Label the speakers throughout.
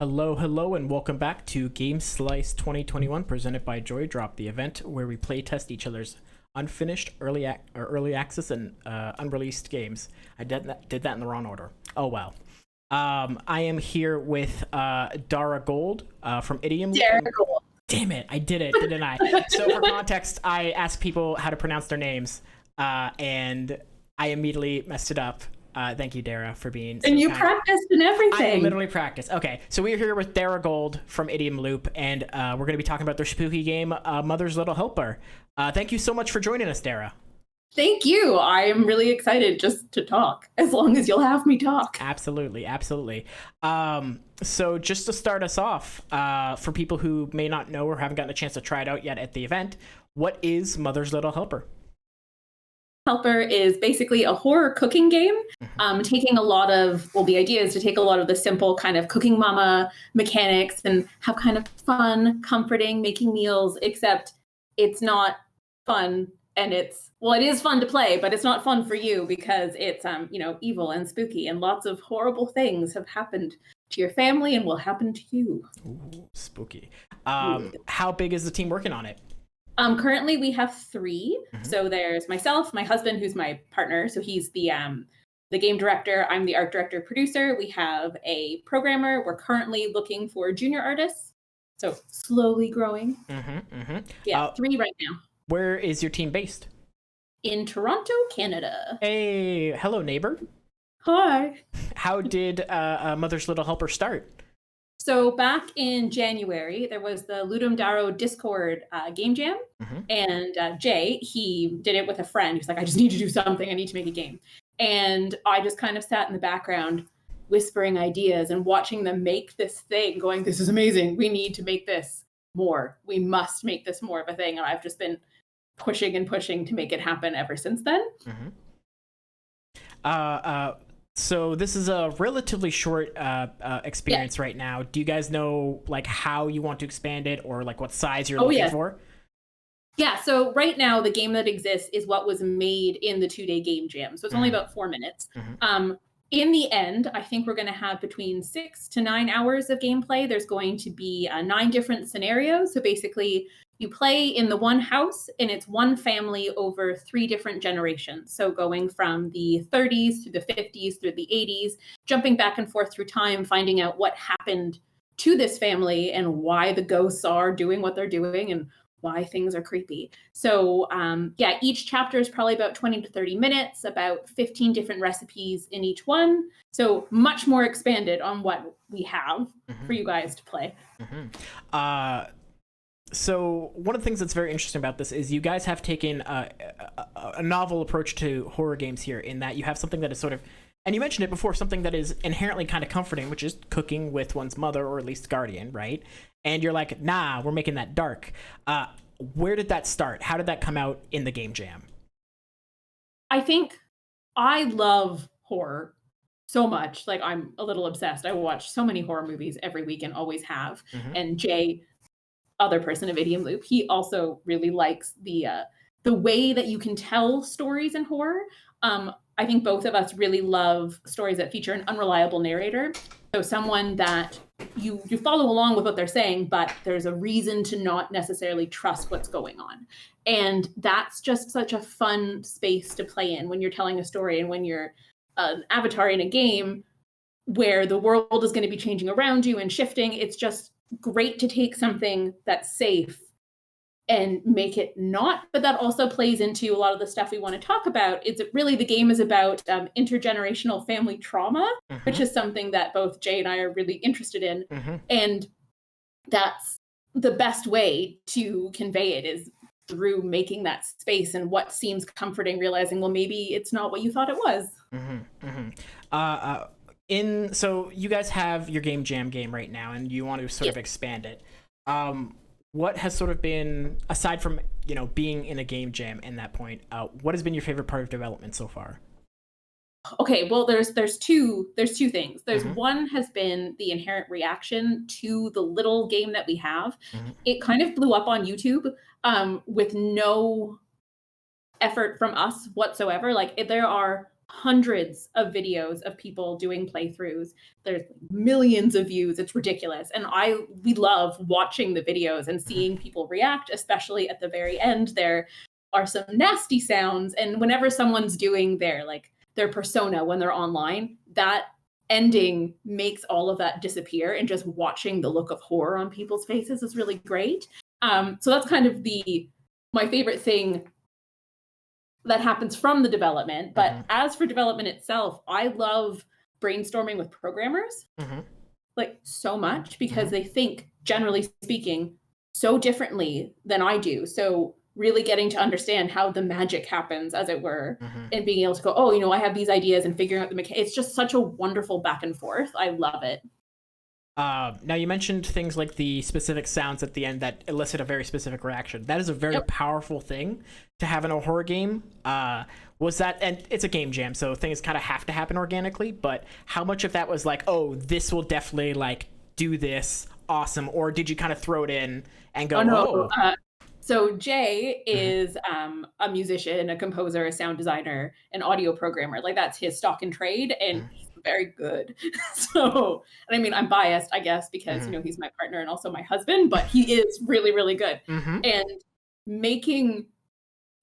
Speaker 1: Hello, hello, and welcome back to Game Slice 2021, presented by Joy Drop, the event where we playtest each other's unfinished early access and unreleased games. I did that in the wrong order. Oh well. I am here with Dara Gold from Idiom.
Speaker 2: Dara Gold.
Speaker 1: Damn it, I did it, didn't I? So for context, I asked people how to pronounce their names, and I immediately messed it up. Thank you, Dara, for being so
Speaker 2: And you
Speaker 1: kind.
Speaker 2: practiced and everything.
Speaker 1: I literally practiced. Okay, so we're here with Dara Gold from Idiom Loop, and we're going to be talking about their spooky game, Mother's Little Helper. Thank you so much for joining us, Dara.
Speaker 2: Thank you. I am really excited just to talk, as long as you'll have me talk.
Speaker 1: Absolutely, absolutely. So just to start us off, for people who may not know or haven't gotten a chance to try it out yet at the event, what is Mother's Little Helper?
Speaker 2: Helper is basically a horror cooking game, taking a lot of, well, the idea is to take a lot of the simple kind of cooking mama mechanics and have kind of fun, comforting, making meals, except it's not fun. And it is fun to play, but it's not fun for you because it's, evil and spooky, and lots of horrible things have happened to your family and will happen to you.
Speaker 1: Ooh, spooky. How big is the team working on it?
Speaker 2: Currently we have 3. So there's myself, my husband, who's my partner. So he's the game director. I'm the art director, producer. We have a programmer. We're currently looking for junior artists. So slowly growing. Yeah, 3 right now.
Speaker 1: Where is your team based?
Speaker 2: In Toronto, Canada.
Speaker 1: Hey, hello, neighbor.
Speaker 2: Hi.
Speaker 1: How did Mother's Little Helper start?
Speaker 2: So back in January, there was the Ludum Daro Discord game jam, and Jay, he did it with a friend. He was like, I just need to do something. I need to make a game. And I just kind of sat in the background whispering ideas and watching them make this thing, going, this is amazing. We need to make this more. We must make this more of a thing. And I've just been pushing and pushing to make it happen ever since then.
Speaker 1: So this is a relatively short experience right now. Do you guys know like how you want to expand it, or like what size you're looking for?
Speaker 2: Yeah, so right now the game that exists is what was made in the 2-day game jam. So it's only about 4 minutes. In the end, I think we're going to have between 6 to 9 hours of gameplay. There's going to be 9 different scenarios. So basically, you play in the one house, and it's one family over 3 different generations. So going from the 30s through the 50s through the 80s, jumping back and forth through time, finding out what happened to this family and why the ghosts are doing what they're doing and why things are creepy. So each chapter is probably about 20 to 30 minutes, about 15 different recipes in each one. So much more expanded on what we have for you guys to play.
Speaker 1: So one of the things that's very interesting about this is you guys have taken a novel approach to horror games here, in that you have something that is sort of, and you mentioned it before, something that is inherently kind of comforting, which is cooking with one's mother or at least guardian, right? And you're like, nah, we're making that dark. Where did that start? How did that come out in the game jam?
Speaker 2: I think I love horror so much. Like, I'm a little obsessed. I watch so many horror movies every week and always have. And Jay, other person of Idiom Loop, he also really likes the way that you can tell stories in horror. I think both of us really love stories that feature an unreliable narrator. So someone that you follow along with what they're saying, but there's a reason to not necessarily trust what's going on. And that's just such a fun space to play in when you're telling a story, and when you're an avatar in a game where the world is going to be changing around you and shifting. It's just great to take something that's safe and make it not, but that also plays into a lot of the stuff we want to talk about. It's really, the game is about intergenerational family trauma, which is something that both Jay and I are really interested in. And that's the best way to convey it, is through making that space, and what seems comforting, realizing, well, maybe it's not what you thought it was.
Speaker 1: So you guys have your game jam game right now, and you want to sort of expand it. What has sort of been, aside from being in a game jam in that point, what has been your favorite part of development so far?
Speaker 2: Okay, well, there's two things. There's one has been the inherent reaction to the little game that we have. It kind of blew up on YouTube with no effort from us whatsoever. Like, there are hundreds of videos of people doing playthroughs. There's millions of views. It's ridiculous. And we love watching the videos and
Speaker 1: Mhm.
Speaker 2: seeing people react, especially at the very end. There are some nasty sounds. And whenever someone's doing their persona when they're online, that ending makes all of that disappear. And just watching the look of horror on people's faces is really great. So that's kind of the my favorite thing that happens from the development. But
Speaker 1: Mhm.
Speaker 2: as for development itself, I love brainstorming with programmers
Speaker 1: Mhm.
Speaker 2: like so much because
Speaker 1: Mhm.
Speaker 2: they think, generally speaking, so differently than I do. So really getting to understand how the magic happens, as it were,
Speaker 1: Mhm.
Speaker 2: and being able to go, oh, I have these ideas and figuring out the mechanics. It's just such a wonderful back and forth. I love it.
Speaker 1: Now you mentioned things like the specific sounds at the end that elicit a very specific reaction. That is a very
Speaker 2: Yep.
Speaker 1: powerful thing to have in a horror game. Was that, and it's a game jam, so things kind of have to happen organically. But how much of that was like, oh, this will definitely like do this, awesome, or did you kind of throw it in and
Speaker 2: Oh
Speaker 1: go,
Speaker 2: no.
Speaker 1: oh,
Speaker 2: So Jay
Speaker 1: mhm,
Speaker 2: is a musician, a composer, a sound designer, an audio programmer. Like that's his stock and trade, and
Speaker 1: mhm,
Speaker 2: he's very good. So, and I mean, I'm biased, I guess, because
Speaker 1: mhm,
Speaker 2: he's my partner and also my husband, but he is really, really good.
Speaker 1: mhm,
Speaker 2: And making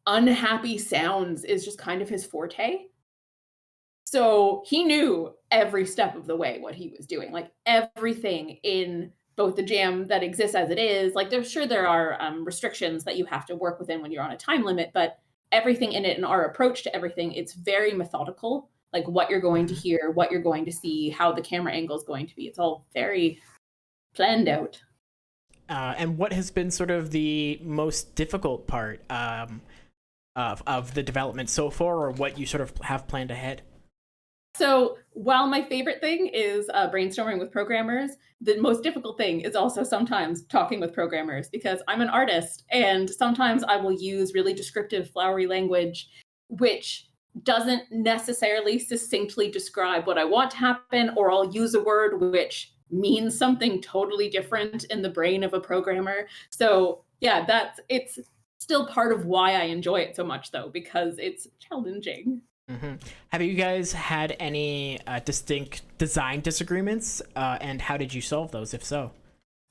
Speaker 2: unhappy sounds is just kind of his forte. So he knew every step of the way what he was doing, like everything in both the jam that exists as it is. Like there are restrictions that you have to work within when you're on a time limit, but everything in it and our approach to everything, it's very methodical. Like what you're going to
Speaker 1: mhm.
Speaker 2: hear, what you're going to see, how the camera angle is going to be. It's all very planned out.
Speaker 1: And what has been sort of the most difficult part of the development so far, or what you sort of have planned ahead?
Speaker 2: So while my favorite thing is brainstorming with programmers, the most difficult thing is also sometimes talking with programmers because I'm an artist and sometimes I will use really descriptive, flowery language, which doesn't necessarily succinctly describe what I want to happen, or I'll use a word which means something totally different in the brain of a programmer. So yeah, it's still part of why I enjoy it so much though, because it's challenging.
Speaker 1: Hmm. Have you guys had any distinct design disagreements, and how did you solve those, if so?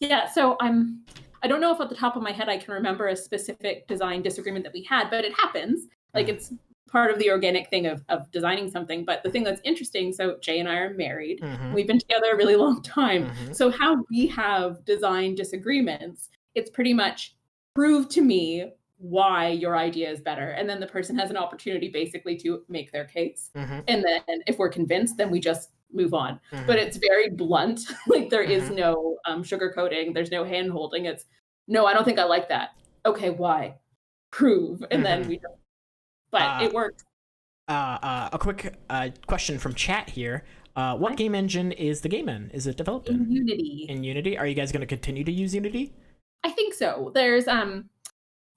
Speaker 2: Yeah, I don't know if at the top of my head I can remember a specific design disagreement that we had, but it happens. Like
Speaker 1: Mm-hmm.
Speaker 2: it's part of the organic thing of designing something. But the thing that's interesting, so Jay and I are married.
Speaker 1: Mm-hmm.
Speaker 2: We've been together a really long time.
Speaker 1: Mm-hmm.
Speaker 2: So how we have design disagreements, it's pretty much prove to me why your idea is better. And then the person has an opportunity basically to make their case.
Speaker 1: Mm-hmm.
Speaker 2: And then if we're convinced, then we just move on, but
Speaker 1: Mm-hmm.
Speaker 2: it's very blunt. Like there is
Speaker 1: Mm-hmm.
Speaker 2: no sugarcoating. There's no hand holding. It's no, I don't think I like that. Okay, why? Prove, and then
Speaker 1: Mm-hmm.
Speaker 2: we. But
Speaker 1: Uh,
Speaker 2: it works.
Speaker 1: a quick question from chat here. What
Speaker 2: I
Speaker 1: game engine is the game in? Is it developed in?
Speaker 2: in Unity.
Speaker 1: In Unity? Are you guys going to continue to use Unity?
Speaker 2: I think so. There's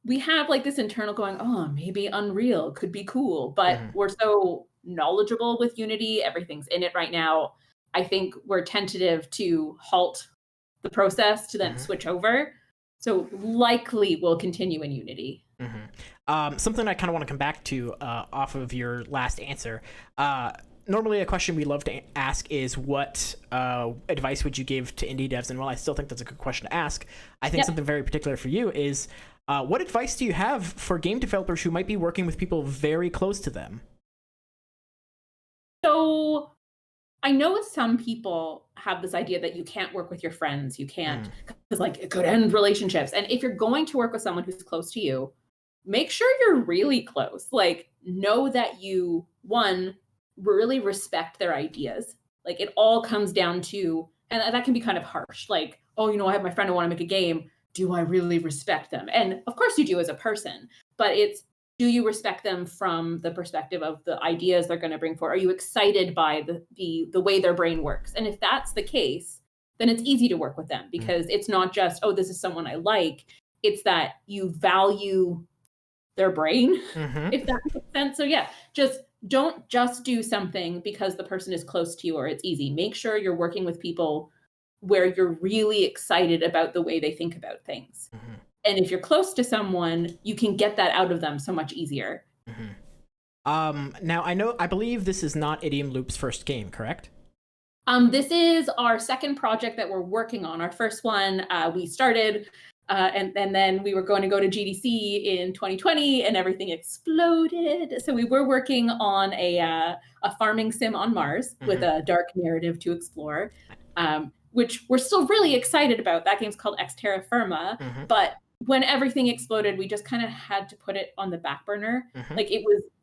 Speaker 2: we have like this internal going, oh, maybe Unreal could be cool, but
Speaker 1: Mm-hmm.
Speaker 2: we're so knowledgeable with Unity. Everything's in it right now. I think we're tentative to halt the process to then
Speaker 1: Mm-hmm.
Speaker 2: switch over. So likely we'll continue in Unity.
Speaker 1: Mm-hmm. Something I kind of want to come back to off of your last answer. Normally, a question we love to ask is what advice would you give to indie devs? And while I still think that's a good question to ask, I think
Speaker 2: Yep.
Speaker 1: something very particular for you is what advice do you have for game developers who might be working with people very close to them?
Speaker 2: So I know some people have this idea that you can't work with your friends. You can't,
Speaker 1: Mm,
Speaker 2: because like it could end relationships. And if you're going to work with someone who's close to you, make sure you're really close. Like, know that you, one, really respect their ideas. Like, it all comes down to, and that can be kind of harsh. Like, oh, I have my friend who want to make a game. Do I really respect them? And of course you do as a person, but it's, do you respect them from the perspective of the ideas they're going to bring forward? Are you excited by the way their brain works? And if that's the case, then it's easy to work with them
Speaker 1: mm,
Speaker 2: because it's not just, oh, this is someone I like. It's that you value their brain,
Speaker 1: mm-hmm,
Speaker 2: if that makes sense. So yeah, just don't just do something because the person is close to you or it's easy. Make sure you're working with people where you're really excited about the way they think about things.
Speaker 1: mm-hmm,
Speaker 2: And if you're close to someone, you can get that out of them so much easier.
Speaker 1: mm-hmm. Now I believe this is not Idiom Loop's first game, correct?
Speaker 2: This is our second project that we're working on. Our first one, we started, and then we were going to go to GDC in 2020, and everything exploded. So we were working on a farming sim on Mars with a dark narrative to explore, which we're still really excited about. That game's called Ex Terra Firma, but when everything exploded, we just kind of had to put it on the back burner. Like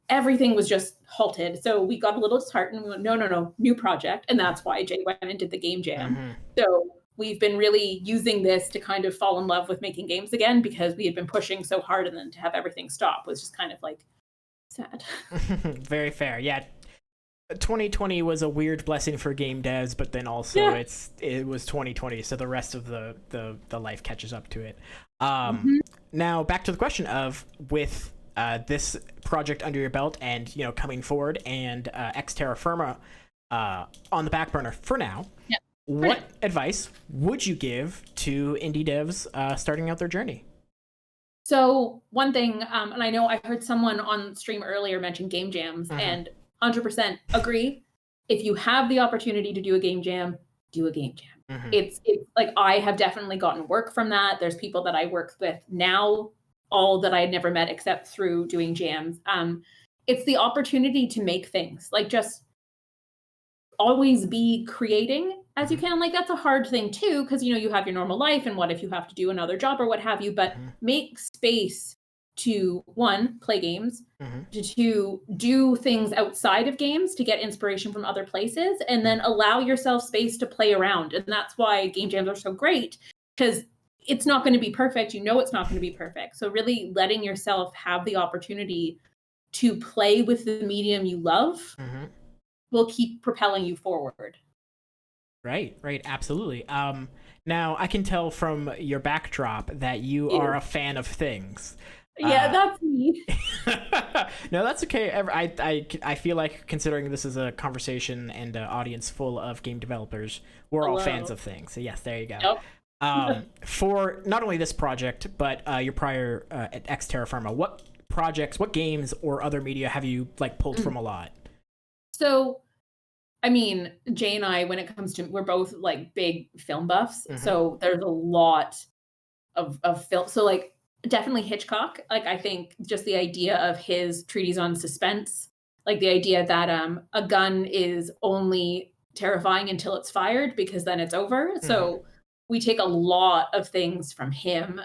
Speaker 2: everything was just halted. So we got a little disheartened. We went, no, new project. And that's why Jay went and did the game jam. So we've been really using this to kind of fall in love with making games again, because we had been pushing so hard, and then to have everything stop was just kind of like sad.
Speaker 1: Very fair. Yeah. 2020 was a weird blessing for game devs, but then also it was 2020, so the rest of the life catches up to it. Now back to the question of, with this project under your belt and coming forward, and Ex Terra Firma on the back burner for now, what advice would you give to indie devs starting out their journey?
Speaker 2: So one thing, and I know I heard someone on stream earlier mention game jams, and 100% agree. If you have the opportunity to do a game jam, do a game jam. It's like, I have definitely gotten work from that. There's people that I work with now, all that I had never met except through doing jams. It's the opportunity to make things. Like, just always be creating as you can. Like, that's a hard thing too, because you have your normal life, and what if you have to do another job or what have you, but make space to, one, play games, to do things outside of games, to get inspiration from other places, and then allow yourself space to play around. And that's why game jams are so great, because it's not going to be perfect. It's not going to be perfect. So really letting yourself have the opportunity to play with the medium you love will keep propelling you forward.
Speaker 1: Right, absolutely. Now I can tell from your backdrop that you are a fan of things.
Speaker 2: Yeah, that's me.
Speaker 1: No, that's okay. I feel like, considering this is a conversation and an audience full of game developers, we're all fans of things. So yes, there you go. For not only this project, but your prior at Ex Terra Firma, what projects, what games or other media have you pulled from a lot?
Speaker 2: So, I mean, Jay and I, when it comes to, we're both big film buffs. So there's a lot of film. So definitely Hitchcock. I think just the idea of his treatise on suspense, the idea that a gun is only terrifying until it's fired, because then it's over. So we take a lot of things from him,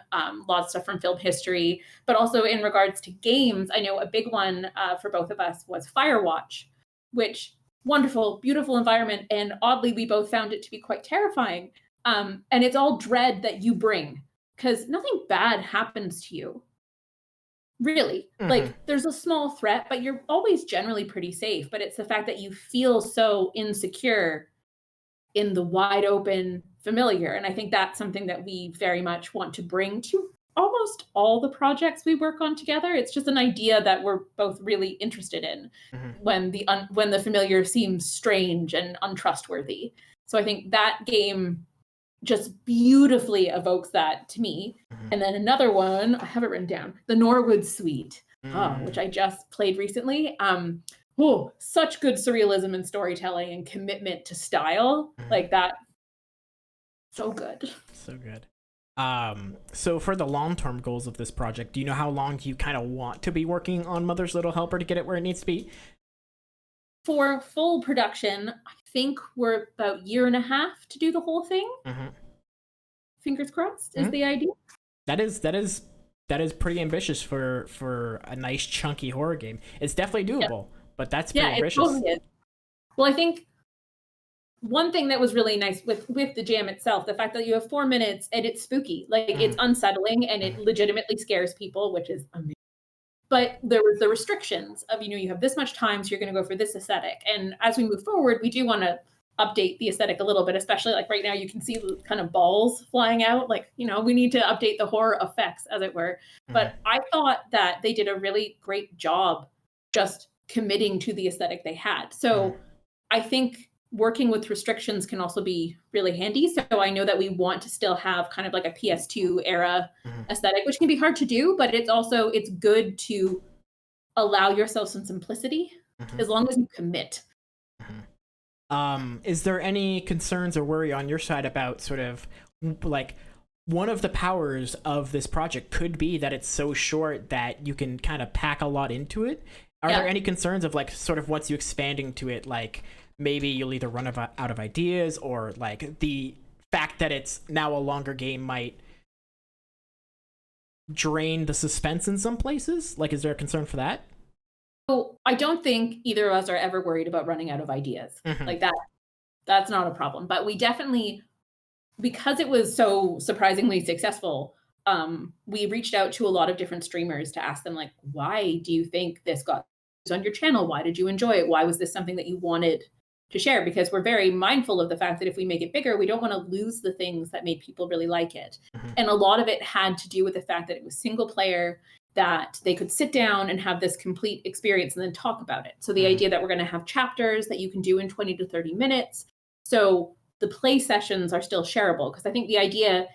Speaker 2: lots of stuff from film history, but also in regards to games. I know a big one for both of us was Firewatch, which, wonderful, beautiful environment. And oddly, we both found it to be quite terrifying. And it's all dread that you bring, because nothing bad happens to you. Really. There's a small threat, but you're always generally pretty safe. But it's the fact that you feel so insecure in the wide open familiar. And I think that's something that we very much want to bring to almost all the projects we work on together. It's just an idea that we're both really interested in, when the familiar seems strange and untrustworthy. So I think that game just beautifully evokes that to me. And then another one, I have it written down, the Norwood Suite, which I just played recently. Such good surrealism and storytelling and commitment to style. That, so good.
Speaker 1: So good. So for the long-term goals of this project, do you know how long you kind of want to be working on Mother's Little Helper to get it where it needs to be?
Speaker 2: For full production, I think we're about 1.5 years to do the whole thing. Fingers crossed is the idea.
Speaker 1: That is pretty ambitious for a nice chunky horror game. It's definitely doable, but that's pretty ambitious.
Speaker 2: It totally is. Well, I think one thing that was really nice with the jam itself, the fact that you have 4 minutes and it's spooky, it's unsettling, and it legitimately scares people, which is amazing. But there was the restrictions of, you have this much time, so you're going to go for this aesthetic. And as we move forward, we do want to update the aesthetic a little bit, especially right now you can see the kind of balls flying out. We need to update the horror effects, as it were. But I thought that they did a really great job just committing to the aesthetic they had. So I think working with restrictions can also be really handy. So I know that we want to still have kind of a PS2 era aesthetic, which can be hard to do, but it's good to allow yourself some simplicity as long as you commit.
Speaker 1: Is there any concerns or worry on your side about sort of like one of the powers of this project could be that it's so short that you can kind of pack a lot into it? Are there any concerns of like sort of once you expand into it, like maybe you'll either run out of ideas, or like the fact that it's now a longer game might drain the suspense in some places? Like, is there a concern for that?
Speaker 2: So I don't think either of us are ever worried about running out of ideas. Like that's not a problem. But we definitely, because it was so surprisingly successful, we reached out to a lot of different streamers to ask them, like, why do you think this got on your channel? Why did you enjoy it? Why was this something that you wanted to share? Because we're very mindful of the fact that if we make it bigger, we don't want to lose the things that made people really like it. And a lot of it had to do with the fact that it was single player, that they could sit down and have this complete experience and then talk about it. So the idea that we're going to have chapters that you can do in 20 to 30 minutes. So the play sessions are still shareable, because I think the idea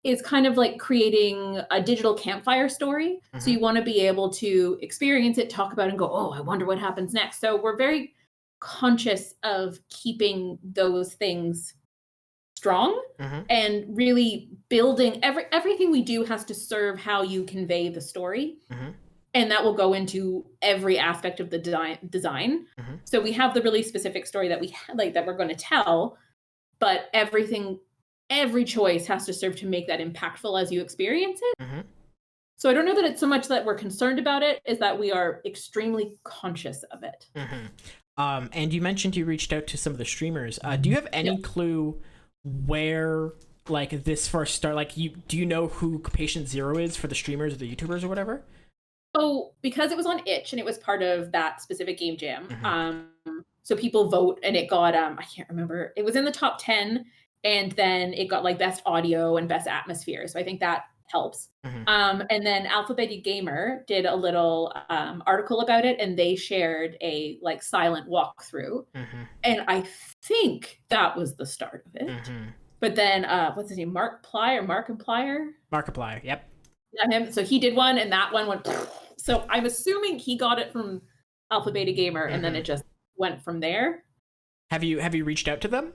Speaker 2: is kind of like creating a digital campfire story. So you want to be able to experience it, talk about it, and go, oh, I wonder what happens next. So we're very conscious of keeping those things strong and really building everything we do has to serve how you convey the story. And that will go into every aspect of the design. So we have the really specific story that we like that we're going to tell, but every choice has to serve to make that impactful as you experience it. So I don't know that it's so much that we're concerned about it, is that we are extremely conscious of it.
Speaker 1: And you mentioned you reached out to some of the streamers. Do you have any clue where like this first start? Like, do you know who Patient Zero is for the streamers or the YouTubers or whatever?
Speaker 2: So because it was on Itch and it was part of that specific game jam, so people vote, and it got I can't remember, it was in the top 10, and then it got like best audio and best atmosphere. So I think that helps. And then Alphabetic Gamer did a little article about it, and they shared a like silent walkthrough. And I think that was the start of it. But then what's his name?
Speaker 1: Markiplier, yep.
Speaker 2: Yeah, him. So he did one, and that one went. So I'm assuming he got it from Alpha Beta Gamer, and then it just went from there.
Speaker 1: Have you reached out to them?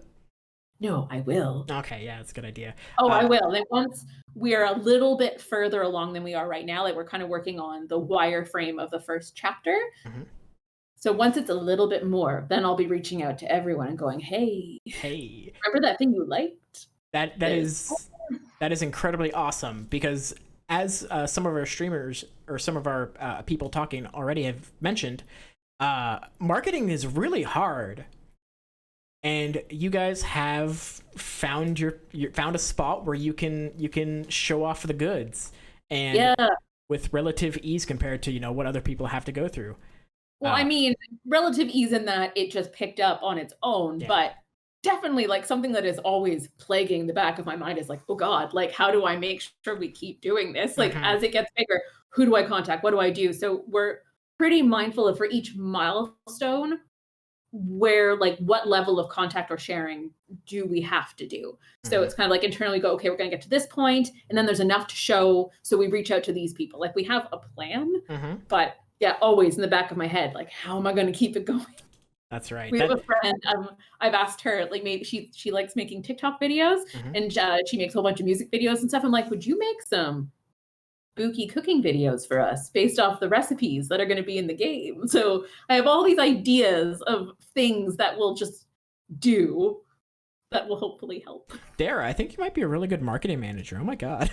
Speaker 2: No, I will.
Speaker 1: Okay, yeah, that's a good idea.
Speaker 2: Oh, I will. Then once we are a little bit further along than we are right now, like we're kind of working on the wireframe of the first chapter. So once it's a little bit more, then I'll be reaching out to everyone and going, "Hey, remember that thing you liked?"
Speaker 1: That is incredibly awesome, because as some of our streamers or some of our people talking already have mentioned, marketing is really hard, and you guys have found found a spot where you can show off the goods, and with relative ease compared to what other people have to go through.
Speaker 2: Well, I mean, relative ease in that it just picked up on its own, but definitely like something that is always plaguing the back of my mind is like, oh God, like how do I make sure we keep doing this? Like as it gets bigger, who do I contact? What do I do? So we're pretty mindful of for each milestone where like what level of contact or sharing do we have to do. So it's kind of like internally go, okay, we're going to get to this point, and then there's enough to show. So we reach out to these people. Like we have a plan, but yeah, always in the back of my head, like, how am I going to keep it going?
Speaker 1: That's right.
Speaker 2: We have a friend, I've asked her, like, maybe she likes making TikTok videos, and she makes a whole bunch of music videos and stuff. I'm like, would you make some spooky cooking videos for us based off the recipes that are going to be in the game? So I have all these ideas of things that we'll just do that will hopefully help.
Speaker 1: Dara, I think you might be a really good marketing manager. Oh my God.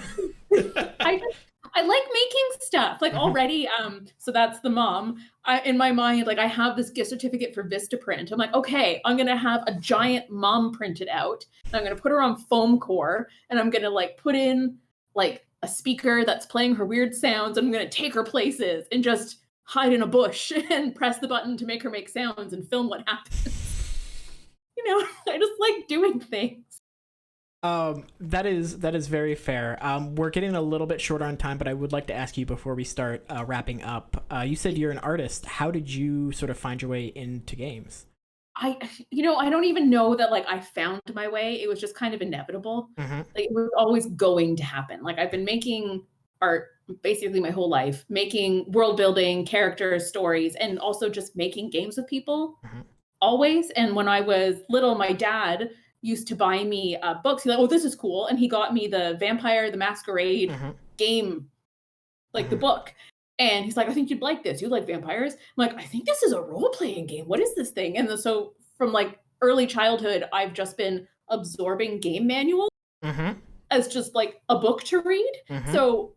Speaker 2: I like making stuff like already. So that's the mom. In my mind, like I have this gift certificate for Vistaprint. I'm like, okay, I'm gonna have a giant mom printed out, and I'm gonna put her on foam core, and I'm gonna like put in like a speaker that's playing her weird sounds. And I'm gonna take her places and just hide in a bush and press the button to make her make sounds and film what happens. I just like doing things.
Speaker 1: That is very fair. We're getting a little bit short on time, but I would like to ask you before we start wrapping up. You said you're an artist. How did you sort of find your way into games?
Speaker 2: I don't even know that like I found my way. It was just kind of inevitable. Like it was always going to happen. Like I've been making art basically my whole life, making world building, characters, stories, and also just making games with people always. And when I was little, my dad used to buy me books. He's like, "Oh, this is cool," and he got me the Vampire the Masquerade game, like the book. And he's like, "I think you'd like this. You like vampires?" I'm like, "I think this is a role playing game. What is this thing?" And so from like early childhood, I've just been absorbing game manuals as just like a book to read. So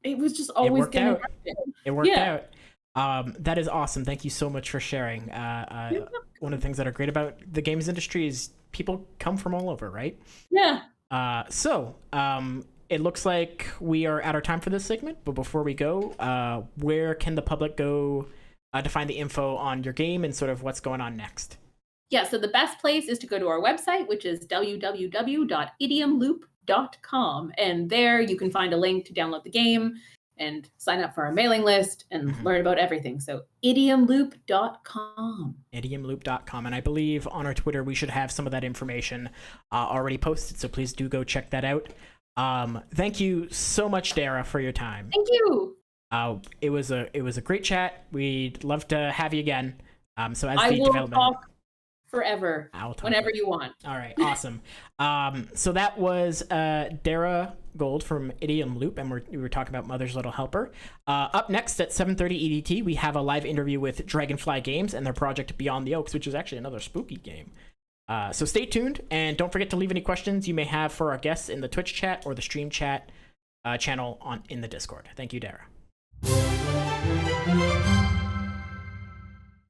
Speaker 2: it was just
Speaker 1: It
Speaker 2: always
Speaker 1: worked
Speaker 2: gonna
Speaker 1: out.
Speaker 2: happen.
Speaker 1: It worked
Speaker 2: Yeah.
Speaker 1: out. That is awesome. Thank you so much for sharing. One of the things that are great about the games industry is people come from all over, right?
Speaker 2: Yeah.
Speaker 1: It looks like we are at our time for this segment, but before we go, where can the public go to find the info on your game and sort of what's going on next?
Speaker 2: Yeah, so the best place is to go to our website, which is www.idiomloop.com. And there you can find a link to download the game and sign up for our mailing list and learn about everything. So idiomloop.com.
Speaker 1: Idiomloop.com. And I believe on our Twitter, we should have some of that information already posted. So please do go check that out. Thank you so much, Dara, for your time.
Speaker 2: Thank you.
Speaker 1: It was a great chat. We'd love to have you again. So as
Speaker 2: I
Speaker 1: the
Speaker 2: will
Speaker 1: development
Speaker 2: talk forever, whenever you want.
Speaker 1: All right, awesome. So that was Dara Gold from Idiom Loop, and we were talking about Mother's Little Helper. Up next at 7:30 EDT, we have a live interview with Dragonfly Games and their project Beyond the Oaks, which is actually another spooky game. So stay tuned, and don't forget to leave any questions you may have for our guests in the Twitch chat or the stream chat channel in the Discord. Thank you, Dara.